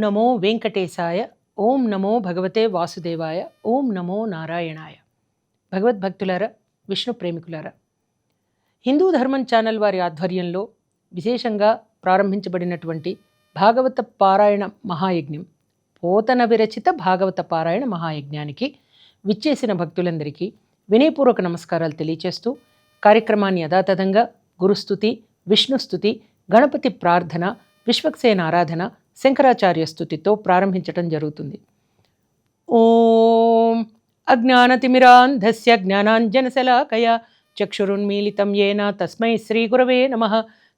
నమో వెంకటేశాయ. ఓం నమో భగవతే వాసుదేవాయ. ఓం నమో నారాయణాయ. భగవద్భక్తులారా, విష్ణు ప్రేమికులారా, హిందూ ధర్మం ఛానల్ వారి ఆధ్వర్యంలో విశేషంగా ప్రారంభించబడినటువంటి భాగవత పారాయణ మహాయజ్ఞం, పోతన విరచిత భాగవత పారాయణ మహాయజ్ఞానికి విచ్చేసిన భక్తులందరికీ వినయపూర్వక నమస్కారాలు తెలియచేస్తూ కార్యక్రమాన్ని యథాతథంగా గురుస్తుతి, విష్ణుస్తుతి, గణపతి ప్రార్థన, విశ్వక్సేన ఆరాధన, శంకరాచార్య స్తుతితో ప్రారంభించటం జరుగుతుంది. ఓం అజ్ఞానతిమిరాంధస్య జ్ఞానాంజనశలాకయా చక్షురున్మీలితం యేన తస్మై శ్రీగురవే నమః.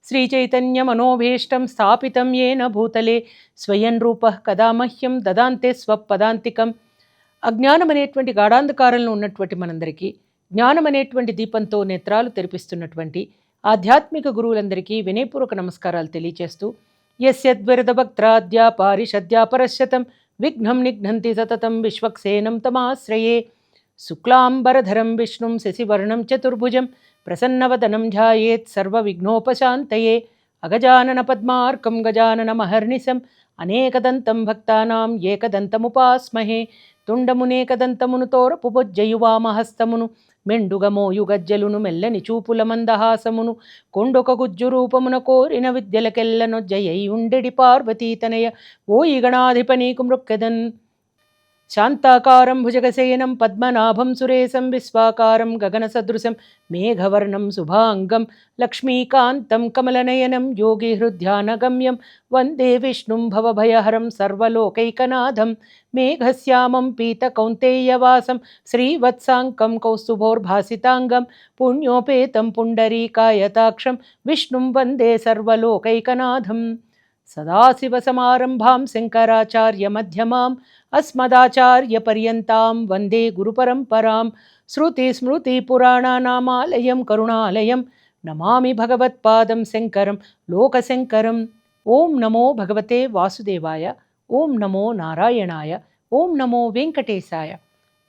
శ్రీచైతన్యమనోభీష్టం స్థాపితం యేన భూతలే స్వయం రూపః కదా మహ్యం దదాంతే స్వపదాంతికం. అజ్ఞానం అనేటువంటి గాఢాంధకారంలో ఉన్నటువంటి మనందరికీ జ్ఞానం అనేటువంటి దీపంతో నేత్రాలు తెరిపిస్తున్నటువంటి ఆధ్యాత్మిక గురువులందరికీ వినయపూర్వక నమస్కారాలు తెలియచేస్తూ, యస్యద్విరదభక్త్రాద్యా పారిషద్యా పరశ్యతం విఘ్నం నిఘ్నంతి సతతం విశ్వక్సేనం తమాశ్రయే. శుక్లాంబరధరం విష్ణుం శశివర్ణం చతుర్భుజం ప్రసన్నవదనం ధ్యాయేత్ సర్వవిఘ్నోపశాంతయే. అగజానన పద్మార్కం గజాననమహర్నిశం అనేకదంతం భక్తానాం ఏకదంతముపాస్మహే. తుండమునేకదంతమును తోరపుబొజ్జయువామహస్తమును మెండుగమోయు గజ్జలును మెల్లని చూపుల మందహాసమును కొండొక గుజ్జు రూపమున కోరిన విద్యలకెల్లనొజ్జయై ఉండెడి పార్వతీతనయ. ఓయి గణాధిప నీకు మృక్కెదన్. శాంతాకారం భుజగశయనం పద్మనాభం సురేశం విశ్వాకారం గగన సదృశం మేఘవర్ణం శుభాంగం లక్ష్మీకాంతం కమలనయనం యోగి హృద్యానగమ్యం వందే విష్ణుం భవభయహరం సర్వలోకైకనాథం. మేఘశ్యామం పీత కౌంతేయవాసం శ్రీవత్సాంకం కౌస్తుభోర్భాసితాంగం పుణ్యోపేతం పుండరీకాయతాక్షం విష్ణుం వందే సర్వలోకైకనాథం. సదాశివసమారంభాం శంకరాచార్యమధ్యమాం అస్మదాచార్యపర్యంతాం వందే గురుపరంపరాం. శృతిస్మృతిపురాణానామాలయం కరుణాలయం నమామి భగవత్పాదం శంకరం లోకశంకరం. ఓం నమో భగవతే వాసుదేవాయ. ఓం నమో నారాయణాయ. ఓం నమో వెంకటేశాయ.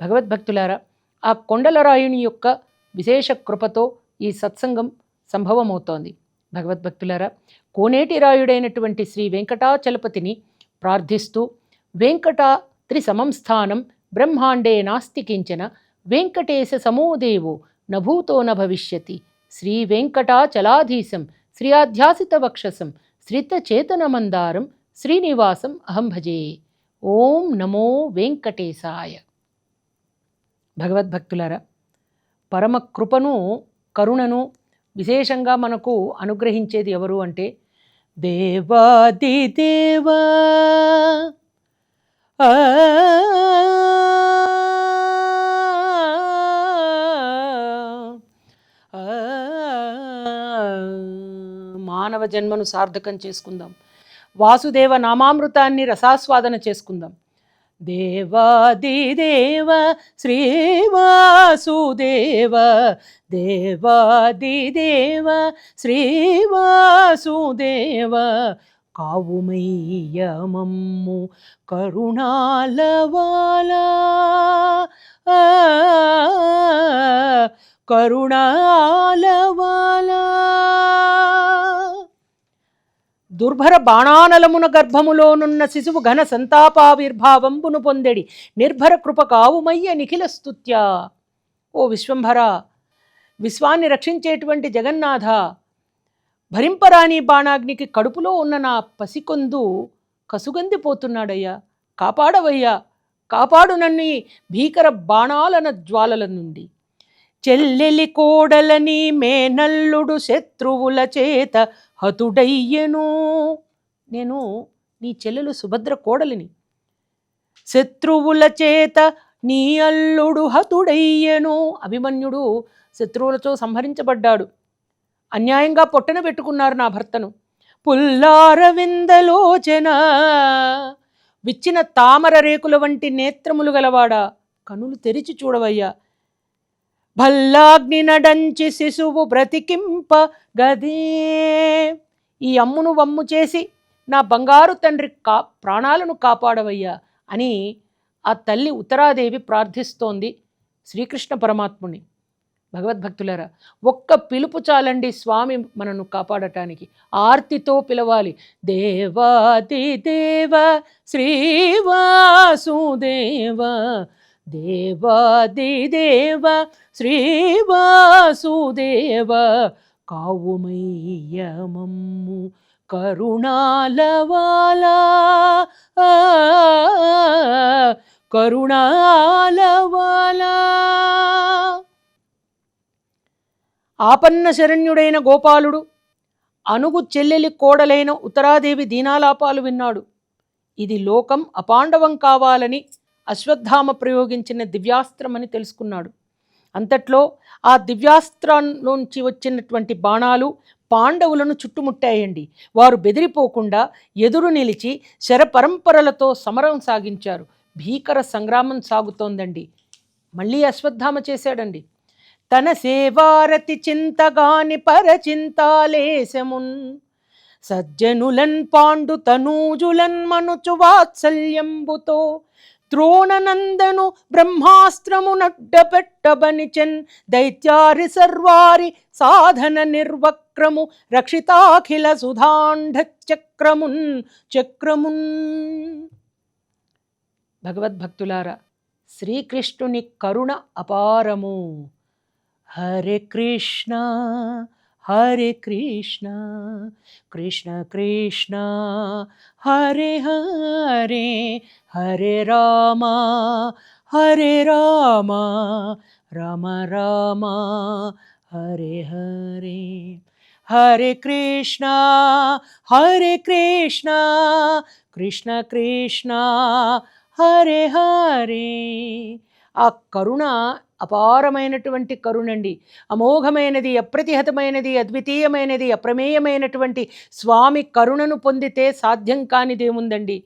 భగవద్భక్తులారా, ఆ కొండలరాయుని యొక్క విశేష కృపతో ఈ సత్సంగం సంభవమవుతోంది. భగవద్భక్తులారా, కోనేటి రాయుడైనటువంటి శ్రీ వెంకటాచలపతిని ప్రార్థిస్తూ, వెంకటాద్రి సమంస్థానం బ్రహ్మాండే నాస్తి కించన వెంకటేశ సమోదేవో నభూతో న భవిష్యతి. శ్రీ వెంకటాచలాధీశం శ్రీయాధ్యాసిత వక్షసం శ్రితచేతనమందారం శ్రీనివాసం అహం భజే. ఓం నమో వెంకటేశాయ. భగవద్భక్తులారా, పరమ కృపను, కరుణను విశేషంగా మనకు అనుగ్రహించేది ఎవరు అంటే దేవాదిదేవా. మానవ జన్మను సార్థకం చేసుకుందాం. వాసుదేవ నామామృతాన్ని రసాస్వాదన చేసుకుందాం. దేవాదిదేవ శ్రీవాసుదేవ, దేవాదిదేవ శ్రీవాసుదేవ, కావుమయ్య మమ్ము కరుణాలవాలా, కరుణాలవాలా. దుర్భర బాణానలమున గర్భములోనున్న శిశువు ఘన సంతాపావిర్భావంబును పొందెడి నిర్భర కృప కావుమయ్య నిఖిల స్తుత్యా. ఓ విశ్వంభర, విశ్వాన్ని రక్షించేటువంటి జగన్నాథ, భరింపరాని బాణాగ్నికి కడుపులో ఉన్న నా పసికొందు కసుగందిపోతున్నాడయ్యా. కాపాడవయ్యా, కాపాడు నన్ను ఈ భీకర బాణాలన జ్వాలల నుండి. చెల్లెలి కోడలని మేనల్లుడు శత్రువుల చేత హతుడయ్యను. నేను నీ చెల్లెలు సుభద్ర కోడలిని. శత్రువుల చేత నీ అల్లుడు హతుడయ్యను. అభిమన్యుడు శత్రువులతో సంహరించబడ్డాడు. అన్యాయంగా పొట్టన పెట్టుకున్నారు నా భర్తను. పుల్లారవిందలోచన, విచ్చిన తామర రేకుల వంటి నేత్రములు గలవాడా, కనులు తెరిచి చూడవయ్యా. భల్లాగ్ని నడంచి శిశువు బ్రతికింప గదే. ఈ అమ్మును వమ్ము చేసి నా బంగారు తండ్రి ప్రాణాలను కాపాడవయ్యా అని ఆ తల్లి ఉత్తరాదేవి ప్రార్థిస్తోంది శ్రీకృష్ణ పరమాత్ముని. భగవద్భక్తులారా, ఒక్క పిలుపు చాలండి స్వామి మనను కాపాడటానికి. ఆర్తితో పిలవాలి. దేవాది దేవ శ్రీవాసుదేవ, దేవాది దేవ శ్రీవాసుదేవ, కావుమయ్య మమ్ము కరుణాలవాలా, కరుణాలవాలా. ఆపన్న శరణ్యుడైన గోపాలుడు అనుగు చెల్లెలి కోడలైన ఉత్తరాదేవి దీనాలాపాలు విన్నాడు. ఇది లోకం అపాండవం కావాలని అశ్వత్థామ ప్రయోగించిన దివ్యాస్త్రమని తెలుసుకున్నాడు. అంతట్లో ఆ దివ్యాస్త్రంలోంచి వచ్చినటువంటి బాణాలు పాండవులను చుట్టుముట్టాయండి. వారు బెదిరిపోకుండా ఎదురు నిలిచి శరపరంపరలతో సమరం సాగించారు. భీకర సంగ్రామం సాగుతోందండి. మళ్ళీ అశ్వత్థామ చేశాడండి. తన సేవారతి చింతగాని పరచింతాలేశమున్, సజ్జనులన్ పాండు తనూజులన్ మనుచు వాత్సల్యంబుతో, ద్రోణనందను బ్రహ్మాస్త్రము నడ్డపెట్టబనిచెన్, దైత్యారి సర్వారి సాధన నిర్వక్రము రక్షితాఖిల సుధాంఢ చక్రమున్ చక్రమున్. భగవద్భక్తులారా, శ్రీకృష్ణుని కరుణ అపారము. హరే కృష్ణ హరే కృష్ణ, కృష్ణ కృష్ణ హరే హరే, హరే రామ హరే రామ, రామ రామ హరే హరే. హరే కృష్ణ కృష్ణ కృష్ణ హరే హరే. ఆ కరుణ అపారమైనటువంటి కరుణండి. అమోఘమైనది, అప్రతిహతమైనది, అద్వితీయమైనది, అప్రమేయమైనటువంటి స్వామి కరుణను పొందితే సాధ్యం కానిదేముందండి.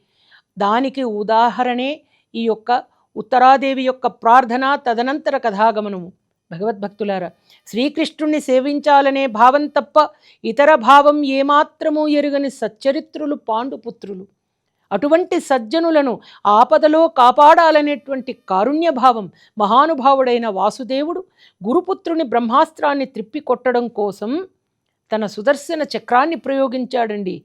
దానికి ఉదాహరణే ఈ యొక్క ఉత్తరాదేవి యొక్క ప్రార్థన, తదనంతర కథాగమనము. భగవద్భక్తులారా, శ్రీకృష్ణుణ్ణి సేవించాలనే భావం తప్ప ఇతర భావం ఏమాత్రమూ ఎరుగని సచ్చరిత్రులు పాండుపుత్రులు. అటువంటి సజ్జనులను ఆపదలో కాపాడాలనేటువంటి కారుణ్యభావం మహానుభావుడైన వాసుదేవుడు గురుపుత్రుని బ్రహ్మాస్త్రాన్ని త్రిప్పికొట్టడం కోసం తన సుదర్శన చక్రాన్ని ప్రయోగించాడండి.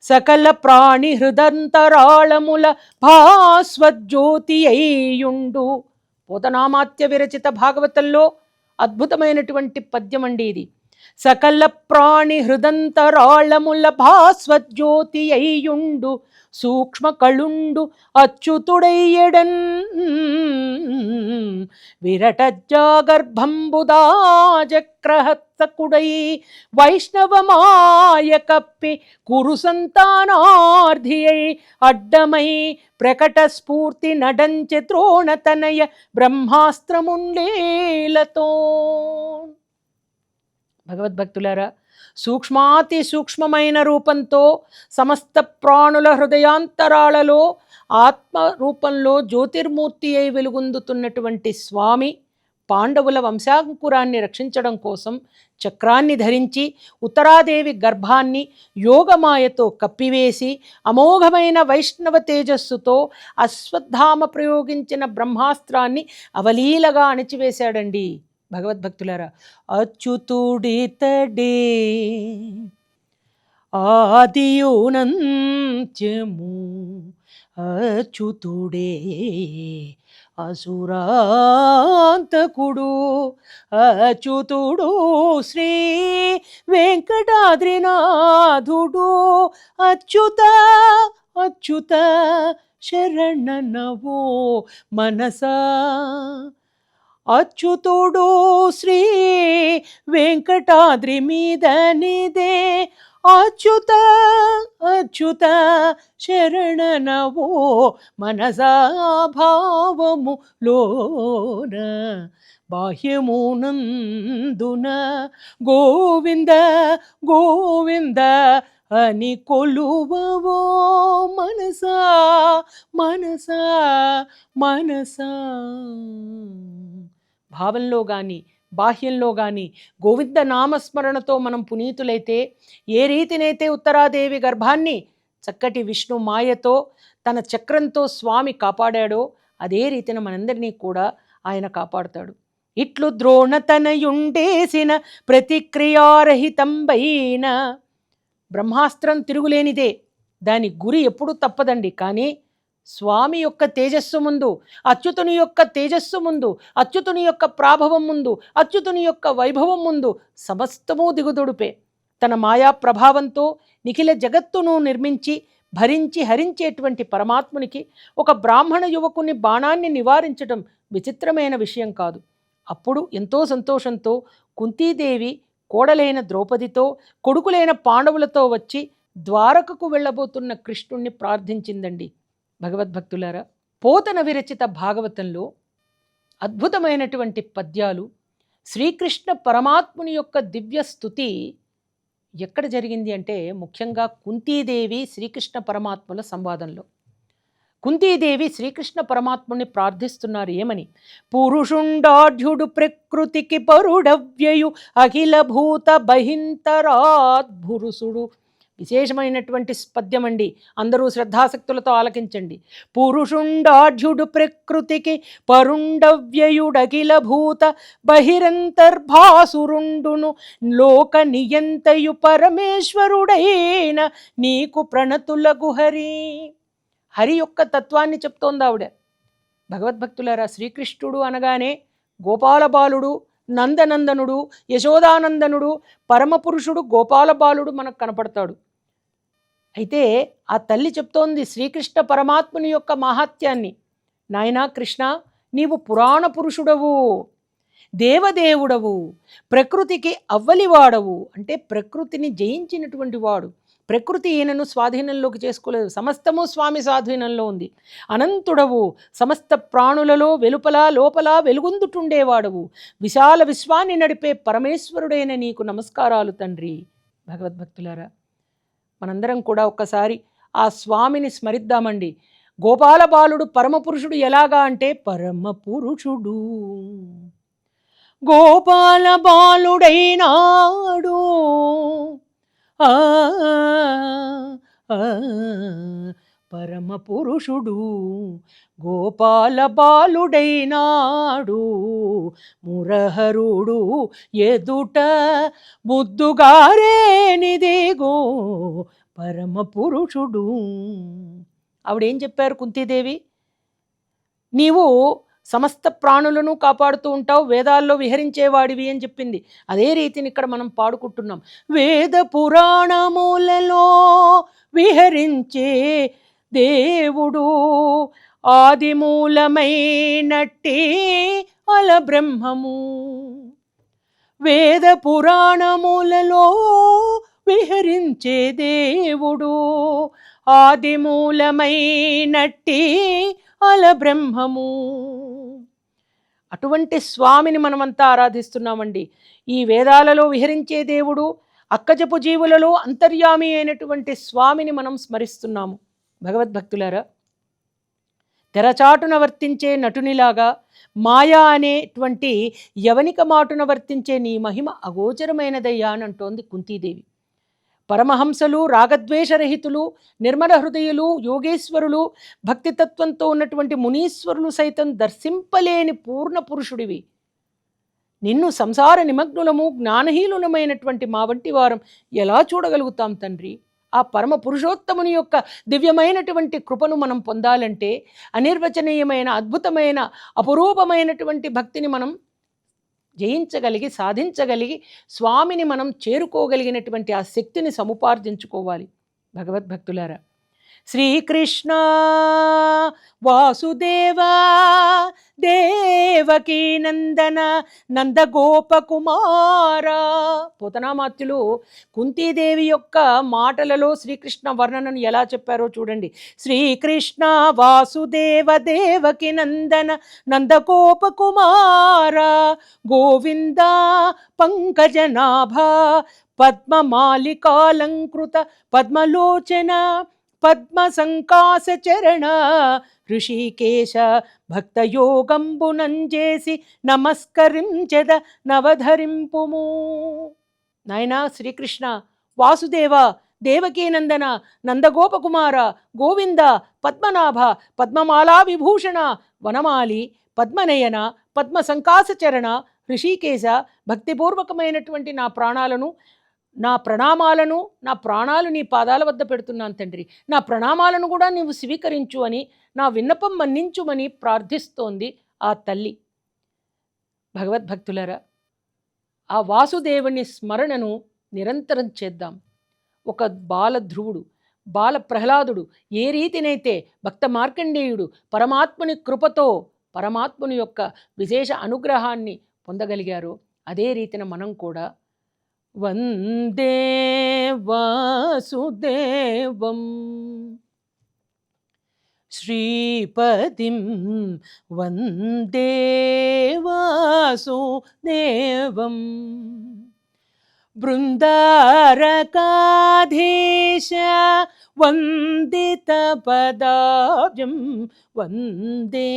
సకల ప్రాణి హృదంతరాళముల భాస్వజ్యోతి అయ్యుండు. పోతనామాత్య విరచిత భాగవతంలో అద్భుతమైనటువంటి పద్యమండి ఇది. సకల ప్రాణి హృదంతరాళముల భాస్వజ్యోతి అయ్యుండు, సూక్ష్మ కళుండు అచ్యుతుడయ్యడన్, విరటజాగర్భంబుదాజక్రహత్తకుడై వైష్ణవమాయ కప్పి కురు సంతానార్థియై అడ్డమై ప్రకట స్ఫూర్తి నడంచె ద్రోణతనయ బ్రహ్మాస్త్రముండేలతో. భగవద్భక్తులారా, సూక్ష్మాతి సూక్ష్మమైన రూపంతో సమస్త ప్రాణుల హృదయాంతరాలలో ఆత్మ రూపంలో జ్యోతిర్మూర్తి అయి వెలుగొందుతున్నటువంటి స్వామి పాండవుల వంశాంకురాన్ని రక్షించడం కోసం చక్రాన్ని ధరించి ఉత్తరాదేవి గర్భాన్ని యోగమాయతో కప్పివేసి అమోఘమైన వైష్ణవ తేజస్సుతో అశ్వత్థామ ప్రయోగించిన బ్రహ్మాస్త్రాన్ని అవలీలగా అణిచివేశాడండి. భగవద్భక్తులారా, అచ్యుతుడితడే ఆదియునంత్యము, అచ్యుతుడే అసురాంతకుడు, అచ్యుతుడు శ్రీ వెంకటాద్రినాథుడు, అచ్యుత అచ్యుత శరణనవో మనసా. అచ్యుతుడు శ్రీ వెంకటాద్రి మీదనిదే, అచ్యుత అచ్యుత శరణనవో మనసా. భావములోన బాహ్యమునందున గోవింద గోవింద అని కొలువవో మనసా మనసా మనసా. భావంలో కానీ బాహ్యంలో కానీ గోవింద నామస్మరణతో మనం పునీతులైతే, ఏ రీతినైతే ఉత్తరాదేవి గర్భాన్ని చక్కటి విష్ణు మాయతో తన చక్రంతో స్వామి కాపాడాడో అదే రీతిన మనందరినీ కూడా ఆయన కాపాడుతాడు. ఇట్లు ద్రోణతనయుండేసిన ప్రతిక్రియారహితంబైన. బ్రహ్మాస్త్రం తిరుగులేనిదే, దాని గురి ఎప్పుడూ తప్పదండి. కానీ స్వామి యొక్క తేజస్సు ముందు, అచ్యుతుని యొక్క తేజస్సు ముందు, అచ్యుతుని యొక్క ప్రాభవం ముందు, అచ్యుతుని యొక్క వైభవం ముందు సమస్తము దిగుదొడుపే. తన మాయా ప్రభావంతో నిఖిల జగత్తును నిర్మించి భరించి హరించేటువంటి పరమాత్మునికి ఒక బ్రాహ్మణ యువకుని బాణాన్ని నివారించడం విచిత్రమైన విషయం కాదు. అప్పుడు ఎంతో సంతోషంతో కుంతీదేవి కోడలైన ద్రౌపదితో, కొడుకులైన పాండవులతో వచ్చి ద్వారకకు వెళ్ళబోతున్న కృష్ణుణ్ణి ప్రార్థించిందండి. భగవద్భక్తులారా, పోతన విరచిత భాగవతంలో అద్భుతమైనటువంటి పద్యాలు, శ్రీకృష్ణ పరమాత్ముని యొక్క దివ్య స్తుతి ఎక్కడ జరిగింది అంటే ముఖ్యంగా కుంతీదేవి శ్రీకృష్ణ పరమాత్ముల సంవాదంలో. కుంతీదేవి శ్రీకృష్ణ పరమాత్ముని ప్రార్థిస్తున్నారు ఏమని? పురుషుండాఢ్యుడు ప్రకృతికి పరుడవ్యయు అఖిల భూత బహింతరాద్భురుషుడు. విశేషమైనటువంటి పద్యం అండి, అందరూ శ్రద్ధాసక్తులతో ఆలకించండి. పురుషుండాఢ్యుడు ప్రకృతికి పరుండవ్యయుడఖిల భూత బహిరంతర్భాసురుండును లోక నియంతయు పరమేశ్వరుడైన నీకు ప్రణతులగు హరి. హరి యొక్క తత్వాన్ని చెప్తోంది ఆవిడ. భగవద్భక్తులారా, శ్రీకృష్ణుడు అనగానే గోపాలబాలుడు, నందనందనుడు, యశోదానందనుడు, పరమపురుషుడు గోపాలబాలుడు మనకు కనపడతాడు. అయితే ఆ తల్లి చెప్తోంది శ్రీకృష్ణ పరమాత్ముని యొక్క మహాత్యాన్ని. నాయనా కృష్ణ, నీవు పురాణ పురుషుడవు, దేవదేవుడవు, ప్రకృతికి అవ్వలివాడవు, అంటే ప్రకృతిని జయించినటువంటి వాడు. ప్రకృతి ఈయనను స్వాధీనంలోకి చేసుకోలేదు, సమస్తము స్వామి స్వాధీనంలో ఉంది. అనంతుడవు, సమస్త ప్రాణులలో వెలుపల లోపల వెలుగొందుతుండేవాడవు, విశాల విశ్వాన్ని నడిపే పరమేశ్వరుడైన నీకు నమస్కారాలు తండ్రి. భగవద్భక్తులారా, మనందరం కూడా ఒక్కసారి ఆ స్వామిని స్మరిద్దామండి. గోపాలబాలుడు పరమపురుషుడు ఎలాగా అంటే, పరమపురుషుడు గోపాలబాలుడైనాడు, పరమపురుషుడు గోపాలబాలుడైనాడు, మురహరుడు ఎదుట ముద్దుగారేనిదిగో పరమపురుషుడు. ఆవిడేం చెప్పారు కుంతీదేవి? నీవు సమస్త ప్రాణులను కాపాడుతూ ఉంటావు, వేదాల్లో విహరించేవాడివి అని చెప్పింది. అదే రీతిని ఇక్కడ మనం పాడుకుంటున్నాం. వేద పురాణములలో విహరించే దేవుడు, ఆదిమూలమైనట్టి అల బ్రహ్మము. వేద పురాణములలో విహరించే దేవుడు, ఆదిమూలమైనట్టి అల బ్రహ్మము. అటువంటి స్వామిని మనమంతా ఆరాధిస్తున్నామండి. ఈ వేదాలలో విహరించే దేవుడు, అక్కజపు జీవులలో అంతర్యామి అయినటువంటి స్వామిని మనం స్మరిస్తున్నాము. భగవద్భక్తులారా, తెరచాటున వర్తించే నటునిలాగా మాయా అనేటువంటి యవనిక మాటున వర్తించే నీ మహిమ అగోచరమైనదయ్యా అని అంటోంది కుంతీదేవి. పరమహంసలు, రాగద్వేషరహితులు, నిర్మల హృదయులు, యోగేశ్వరులు, భక్తితత్వంతో ఉన్నటువంటి మునీశ్వరులు సైతం దర్శింపలేని పూర్ణ పురుషుడివి. నిన్ను సంసార నిమగ్నులము జ్ఞానహీనులమైనటువంటి మా వంటి వారం ఎలా చూడగలుగుతాం తండ్రి? ఆ పరమ పురుషోత్తముని యొక్క దివ్యమైనటువంటి కృపను మనం పొందాలంటే అనిర్వచనీయమైన, అద్భుతమైన, అపురూపమైనటువంటి భక్తిని మనం జయించగలిగి, సాధించగలిగి, స్వామిని మనం చేరుకోగలిగినటువంటి ఆ శక్తిని సముపార్జించుకోవాలి. భగవద్భక్తులారా, శ్రీకృష్ణ వాసుదేవ దేవకీ నందన నందగోపకుమార. పోతనామాత్యులు కుంతీదేవి యొక్క మాటలలో శ్రీకృష్ణ వర్ణనను ఎలా చెప్పారో చూడండి. శ్రీకృష్ణ వాసుదేవ దేవకీ నందన నందగోపకుమార గోవింద పంకజనాభ పద్మమాలికాలంకృత పద్మలోచన పద్మ సంకాస చరణ ఋషికేశ భక్తయోగంబునంజేసి నమస్కరించెద నవధరింపుము. నాయనా శ్రీకృష్ణ, వాసుదేవ, దేవకీనందన, నందగోపకుమార, గోవింద, పద్మనాభ, పద్మమాలా విభూషణ, వనమాలి, పద్మనయన, పద్మ సంకాస చరణ ఋషికేశ, భక్తిపూర్వకమైనటువంటి నా ప్రాణాలను, నా ప్రణామాలను, నా ప్రాణాలు నీ పాదాల వద్ద పెడుతున్నాను తండ్రి, నా ప్రణామాలను కూడా నీవు స్వీకరించు అని, నా విన్నపం మన్నించుమని ప్రార్థిస్తోంది ఆ తల్లి. భగవద్భక్తులరా, ఆ వాసుదేవుని స్మరణను నిరంతరం చేద్దాం. ఒక బాలధ్రువుడు, బాల ప్రహ్లాదుడు ఏ రీతినైతే భక్త మార్కండేయుడు పరమాత్ముని కృపతో పరమాత్ముని యొక్క విశేష అనుగ్రహాన్ని పొందగలిగారో అదే రీతిన మనం కూడా వందే వాసుదేవం శ్రీపతిం వందే వాసుదేవం బృందారకాధీశ వందితపదాబ్జం వందే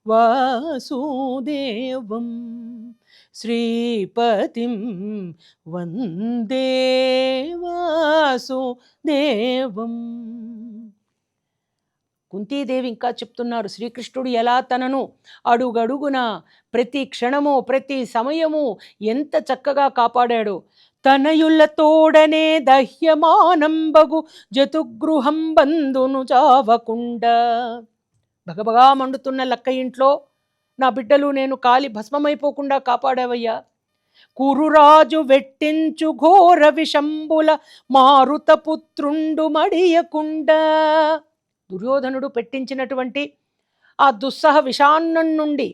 వాసుదేవం శ్రీపతిం వందే వాసుదేవం. కుంతీదేవి ఇంకా చెప్తున్నారు, శ్రీకృష్ణుడు ఎలా తనను అడుగడుగున ప్రతి క్షణము ప్రతి సమయము ఎంత చక్కగా కాపాడాడో. తనయులతోడనే దహ్యమానంబగు జతుగృహం బంధును చావకుండా. భగభగా మండుతున్న లక్క ఇంట్లో నా బిడ్డలు నేను కాలి భస్మమైపోకుండా కాపాడావయ్యా. కురురాజు వెట్టించు ఘోర విషంబుల మారుతపుత్రుండు మడియకుండా. దుర్యోధనుడు పెట్టించినటువంటి ఆ దుస్సహ విషాన్నం నుండి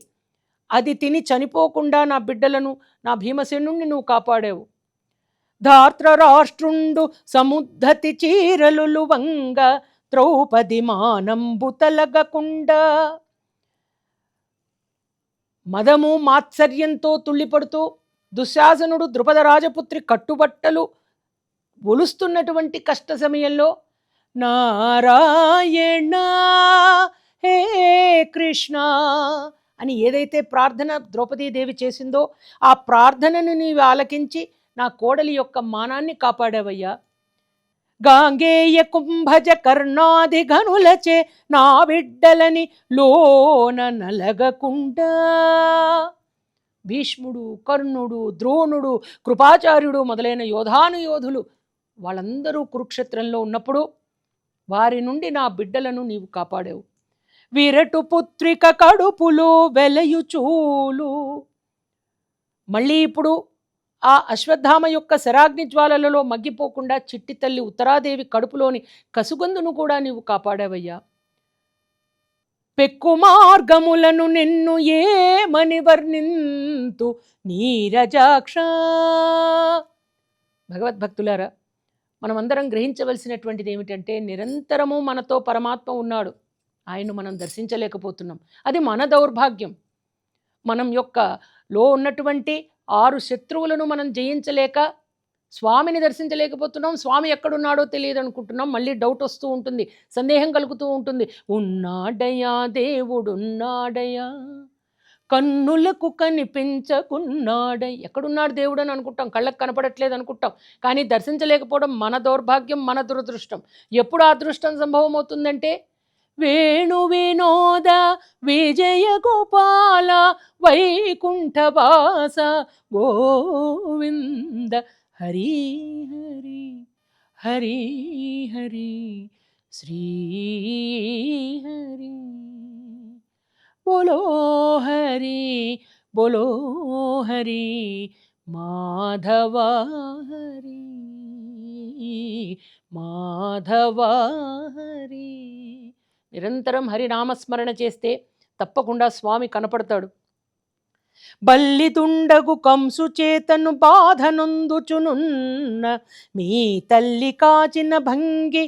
అది తిని చనిపోకుండా నా బిడ్డలను, నా భీమసేనుణ్ణి నువ్వు కాపాడావు. ధార్తరాష్ట్రుండు సముద్ధతి చీరలు వంగ ద్రౌపది మానంబు తలగకుండా. మదము మాత్సర్యంతో తుళ్ళిపడుతూ దుశ్శాసనుడు ద్రుపద రాజపుత్రి కట్టుబట్టలు ఒలుస్తున్నటువంటి కష్ట సమయంలో నారాయణ హే కృష్ణ అని ఏదైతే ప్రార్థన ద్రౌపదీదేవి చేసిందో ఆ ప్రార్థనను నీవు ఆలకించి నా కోడలి యొక్క మానాన్ని కాపాడావయ్యా. గాంగేయ కుంభజ కర్ణాది ఘనులచే నా బిడ్డలని లోన నలగకుండా. భీష్ముడు, కర్ణుడు, ద్రోణుడు, కృపాచార్యుడు మొదలైన యోధానుయోధులు వాళ్ళందరూ కురుక్షేత్రంలో ఉన్నప్పుడు వారి నుండి నా బిడ్డలను నీవు కాపాడావు. విరటు పుత్రిక కడుపులో వెలయుచూలు. మళ్ళీ ఇప్పుడు ఆ అశ్వత్థామ యొక్క శరాగ్ని జ్వాలలలో మగ్గిపోకుండా చిట్టి తల్లి ఉత్తరాదేవి కడుపులోని కసుగందును కూడా నీవు కాపాడావయ్యా. పెక్కు మార్గములను నిన్ను ఏమని వర్ణింతు నీరజాక్ష. భగవద్భక్తులారా, మనమందరం గ్రహించవలసినటువంటిది ఏమిటంటే నిరంతరము మనతో పరమాత్మ ఉన్నాడు, ఆయన్ను మనం దర్శించలేకపోతున్నాం. అది మన దౌర్భాగ్యం. మనం యొక్క లో ఉన్నటువంటి 6 శత్రువులను మనం జయించలేక స్వామిని దర్శించలేకపోతున్నాం. స్వామి ఎక్కడున్నాడో తెలియదు అనుకుంటున్నాం. మళ్ళీ డౌట్ వస్తూ ఉంటుంది, సందేహం కలుగుతూ ఉంటుంది. ఉన్నాడయా దేవుడున్నాడయా, కన్నులకు కనిపించకున్నాడై. ఎక్కడున్నాడు దేవుడు అని అనుకుంటాం, కళ్ళకు కనపడట్లేదు అనుకుంటాం. కానీ దర్శించలేకపోవడం మన దౌర్భాగ్యం, మన దురదృష్టం. ఎప్పుడు ఆ అదృష్టం సంభవం అవుతుందంటే వేణు వినోద విజయ గోపాల వైకుంఠవాస గోవింద హరి హరి హరి హరి శ్రీ హరి. బోలో హరి బోలో హరి మాధవ హరి మాధవ హరి. నిరంతరం హరినామస్మరణ చేస్తే తప్పకుండా స్వామి కనపడతాడు. బల్లిదుండగు కంసు చేతను బాధనొందుచునున్న మీ తల్లి కాచిన భంగి.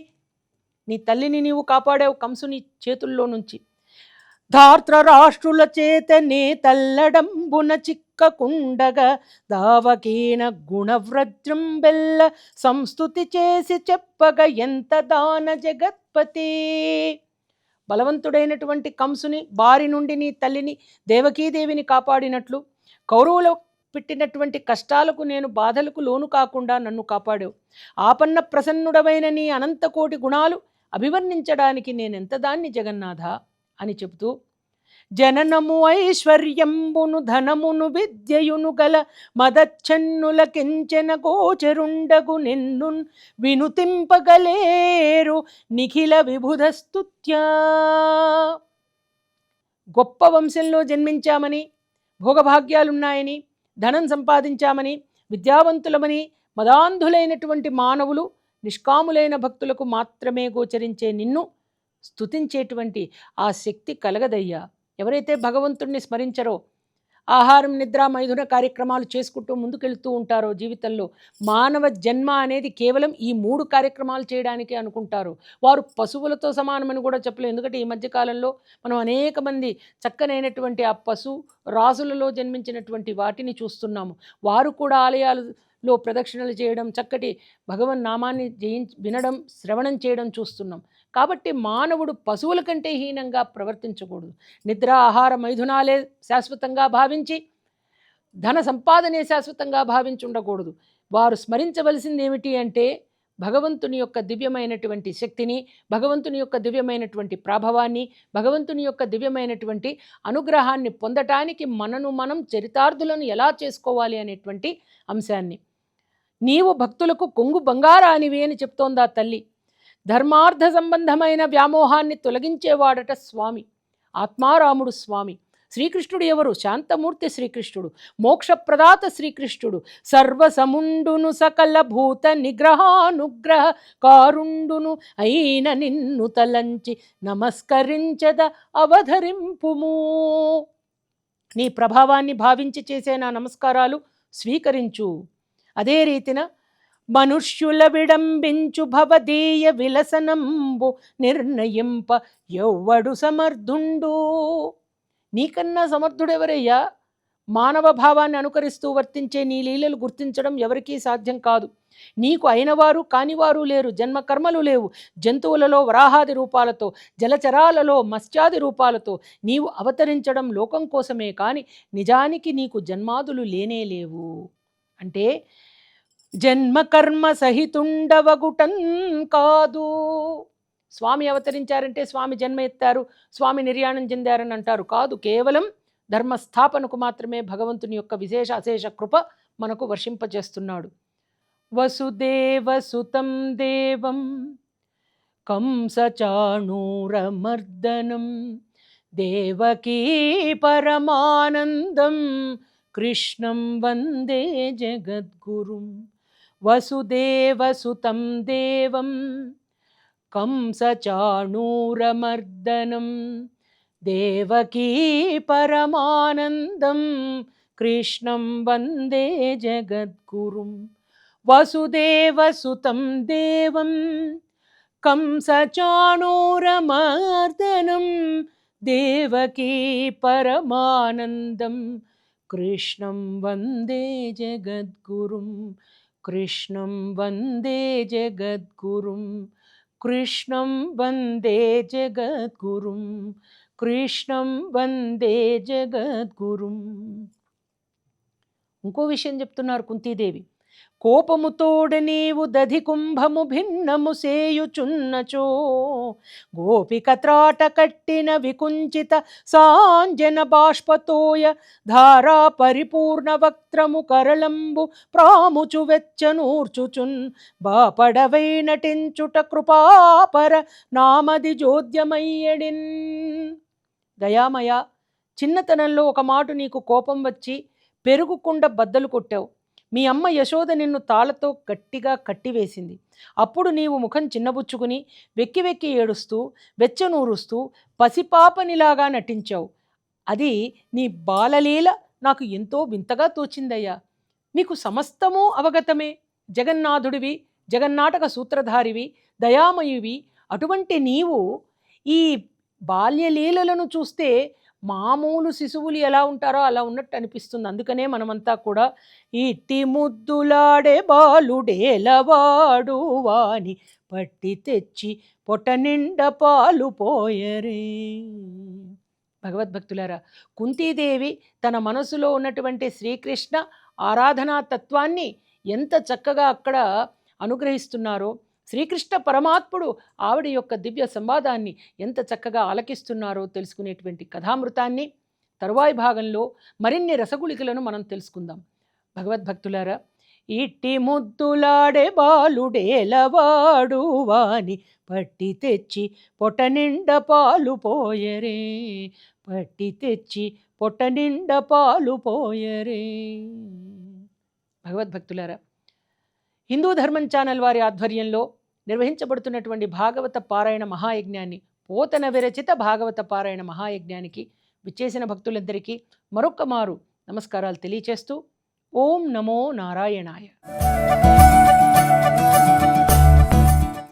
నీ తల్లిని నీవు కాపాడావు కంసుని చేతుల్లో నుంచి. ధార్తరాష్ట్రుల చేతనే తల్లడంబున చిక్కకుండగా దావకీన గుణవ్రజ్రం బెల్ల సంస్తుతి చేసి చెప్పగా ఎంత దాన జగత్పతి. బలవంతుడైనటువంటి కంసుని బారి నుండి నీ తల్లిని దేవకీదేవిని కాపాడినట్లు కౌరవులు పెట్టినటువంటి కష్టాలకు నేను బాధలకు లోను కాకుండా నన్ను కాపాడావు. ఆపన్న ప్రసన్నుడవైన నీ అనంతకోటి గుణాలు అభివర్ణించడానికి నేనెంత దాన్ని జగన్నాథ అని చెబుతూ జననము ఐశ్వర్యంబును ధనమును విద్యయును గల మదచ్ఛన్నుల కించెన గోచరుండగు నిన్ను వినుతింపగలేరు నిఖిల విభుధస్తుత్యా. గొప్ప వంశంలో జన్మించామని, భోగభాగ్యాలున్నాయని, ధనం సంపాదించామని, విద్యావంతులమని మదాంధులైనటువంటి మానవులు, నిష్కాములైన భక్తులకు మాత్రమే గోచరించే నిన్ను స్తుతించేటువంటి ఆ శక్తి కలగదయ్యా. ఎవరైతే భగవంతుణ్ణి స్మరించరో, ఆహారం నిద్ర మైథున కార్యక్రమాలు చేసుకుంటూ ముందుకెళ్తూ ఉంటారో జీవితంలో, మానవ జన్మ అనేది కేవలం ఈ 3 కార్యక్రమాలు చేయడానికి అనుకుంటారు. వారు పశువులతో సమానమని కూడా చెప్పలేము. ఎందుకంటే ఈ మధ్యకాలంలో మనం అనేక మంది చక్కనైనటువంటి ఆ పశు రాజులలో జన్మించినటువంటి వాటిని చూస్తున్నాము. వారు కూడా ఆలయాలలో ప్రదక్షిణలు చేయడం, చక్కటి భగవన్ నామాన్ని వినడం, శ్రవణం చేయడం చూస్తున్నాం. కాబట్టి మానవుడు పశువుల కంటే హీనంగా ప్రవర్తించకూడదు. నిద్ర ఆహార మైథునాలే శాశ్వతంగా భావించి, ధన సంపాదనే శాశ్వతంగా భావించి ఉండకూడదు. వారు స్మరించవలసింది ఏమిటి అంటే భగవంతుని యొక్క దివ్యమైనటువంటి శక్తిని, భగవంతుని యొక్క దివ్యమైనటువంటి ప్రభావాన్ని, భగవంతుని యొక్క దివ్యమైనటువంటి అనుగ్రహాన్ని పొందటానికి మనను మనం చరితార్థులను ఎలా చేసుకోవాలి అనేటువంటి అంశాన్ని. నీవు భక్తులకు కొంగు బంగారానివి అని చెప్తోందా తల్లి. ధర్మార్థ సంబంధమైన వ్యామోహాన్ని తొలగించేవాడట స్వామి, ఆత్మారాముడు స్వామి. శ్రీకృష్ణుడు ఎవరు? శాంతమూర్తి శ్రీకృష్ణుడు, మోక్షప్రదాత శ్రీకృష్ణుడు, సర్వసముండును సకల భూత నిగ్రహానుగ్రహ కారుండును అయిన నిన్ను తలంచి నమస్కరించద అవధరింపుము. నీ ప్రభావాన్ని భావించి చేసే నా నమస్కారాలు స్వీకరించు. అదే రీతిన మనుష్యుల విడంబించు భవదీయ విలసనంబు నిర్ణయింప ఎవ్వడు సమర్థుండు. నీకన్నా సమర్థుడెవరయ్యా? మానవ భావాన్ని అనుకరిస్తూ వర్తించే నీ లీలలు గుర్తించడం ఎవరికీ సాధ్యం కాదు. నీకు అయినవారు కానివారు లేరు. జన్మకర్మలు లేవు. జంతువులలో వరాహాది రూపాలతో, జలచరాలలో మత్స్యాది రూపాలతో నీవు అవతరించడం లోకం కోసమే కానీ నిజానికి నీకు జన్మాదులు లేనే లేవు. అంటే జన్మకర్మ సహితుండవగుటన్ కాదు. స్వామి అవతరించారంటే స్వామి జన్మ ఎత్తారు, స్వామి నిర్యాణం చెందారని అంటారు. కాదు, కేవలం ధర్మస్థాపనకు మాత్రమే భగవంతుని యొక్క విశేష అశేష కృప మనకు వర్షింపజేస్తున్నాడు. వసుదేవసుతం దేవం కంసచాణూరమర్దనం దేవకీ పరమానందం కృష్ణం వందే జగద్గురుం. వసుదేవసుతం దేవం కంసచాణూరమర్దనం దేవకీ పరమానందం కృష్ణం వందే జగద్గురుం. వసుదేవసుతం దేవం కంసచాణూరమర్దనం దేవకీ పరమానందం కృష్ణం వందే జగద్గురుం. కృష్ణం వందే జగద్గురుం. కృష్ణం వందే జగద్గురుం. కృష్ణం వందే జగద్గురుం. ఇంకో విషయం చెప్తున్నారు కుంతీదేవి. కోపముతోడ నీవు దధి కుంభము భిన్నము సేయుచున్నచో గోపిక త్రాట కట్టిన వికుంచిత సాంజన బాష్పతోయ ధారా పరిపూర్ణ వక్త్రము కరళంబు ప్రాముచు వెచ్చనూర్చుచున్ బాపడవై నటించుట కృపాపర నామది జోద్యమయ్యడిన్. దయామయ, చిన్నతనంలో ఒక మాట నీకు కోపం వచ్చి పెరుగుకుండ బద్దలు కొట్టావు. మీ అమ్మ యశోద నిన్ను తాళతో గట్టిగా కట్టివేసింది. అప్పుడు నీవు ముఖం చిన్నబుచ్చుకుని వెక్కి వెక్కి ఏడుస్తూ వెచ్చనూరుస్తూ పసిపాపనిలాగా నటించావు. అది నీ బాలలీల నాకు ఎంతో వింతగా తోచిందయ్యా. నీకు సమస్తము అవగతమే. జగన్నాథుడివి, జగన్నాటక సూత్రధారివి, దయామయువి. అటువంటి నీవు ఈ బాల్యలీలలను చూస్తే మామూలు శిశువులు ఎలా ఉంటారో అలా ఉన్నట్టు అనిపిస్తుంది. అందుకనే మనమంతా కూడా ఇట్టి ముద్దులాడే బాలుడేలవాడు వాని పట్టి తెచ్చి పొట నిండ పాలు పోయరే. భగవద్భక్తులారా, కుంతీదేవి తన మనసులో ఉన్నటువంటి శ్రీకృష్ణ ఆరాధనా తత్వాన్ని ఎంత చక్కగా అక్కడ అనుగ్రహిస్తున్నారో, శ్రీకృష్ణ పరమాత్ముడు ఆవిడ యొక్క దివ్య సంవాదాన్ని ఎంత చక్కగా ఆలకిస్తున్నారో తెలుసుకునేటువంటి కథామృతాన్ని తరువాయి భాగంలో మరిన్ని రసగుళికలను మనం తెలుసుకుందాం. భగవద్భక్తులారా, ఇట్టి ముద్దులాడే బాలుడేలవాడు వాని పట్టి తెచ్చి పొట నిండా పాలు పోయరే, పట్టి తెచ్చి పొట నిండా పాలు పోయరే. భగవద్భక్తులారా, హిందూ ధర్మం ఛానల్ వారి ఆధ్వర్యంలో నిర్వహించబడుతున్నటువంటి భాగవత పారాయణ మహాయజ్ఞాన్ని, పోతన విరచిత భాగవత పారాయణ మహాయజ్ఞానికి విచ్చేసిన భక్తులందరికీ మరొక్క మారు నమస్కారాలు తెలియచేస్తూ ఓం నమో నారాయణాయ.